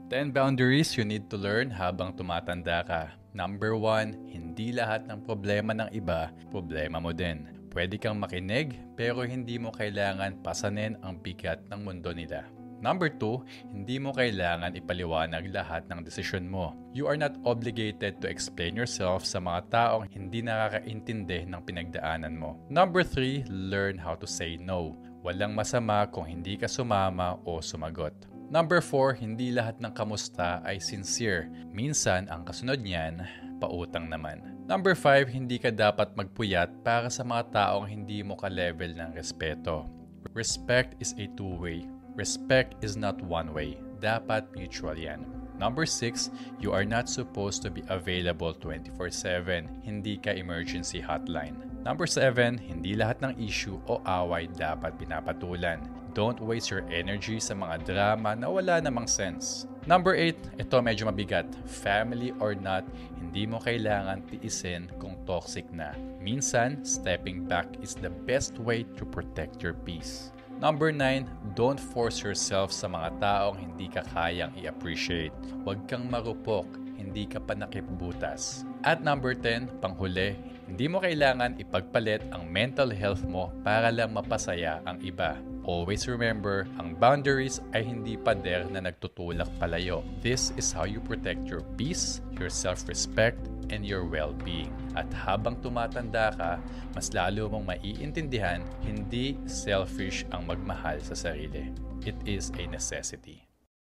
10 boundaries you need to learn habang tumatanda ka. Number 1, hindi lahat ng problema ng iba, problema mo din. Pwede kang makinig pero hindi mo kailangan pasanin ang bigat ng mundo nila. Number 2, hindi mo kailangan ipaliwanag lahat ng desisyon mo. You are not obligated to explain yourself sa mga taong hindi nakakaintindi ng pinagdaanan mo. Number 3, learn how to say no. Walang masama kung hindi ka sumama o sumagot. Number 4, hindi lahat ng kamusta ay sincere. Minsan, ang kasunod niyan, pautang naman. Number 5, hindi ka dapat magpuyat para sa mga taong hindi mo ka-level ng respeto. Respect is a two-way. Respect is not one way. Dapat mutual yan. Number 6, you are not supposed to be available 24/7. Hindi ka emergency hotline. Number 7, hindi lahat ng issue o away dapat pinapatulan. Don't waste your energy sa mga drama na wala namang sense. Number 8, ito medyo mabigat. Family or not, hindi mo kailangan tiisin kung toxic na. Minsan, stepping back is the best way to protect your peace. Number 9, don't force yourself sa mga taong hindi ka kayang i-appreciate. Huwag kang marupok, hindi ka panakipbutas. At number 10, panghuli, hindi mo kailangan ipagpalit ang mental health mo para lang mapasaya ang iba. Always remember, ang boundaries ay hindi pader na nagtutulak palayo. This is how you protect your peace, your self-respect, and your well-being. At habang tumatanda ka, mas lalo mong maiintindihan, hindi selfish ang magmahal sa sarili. It is a necessity.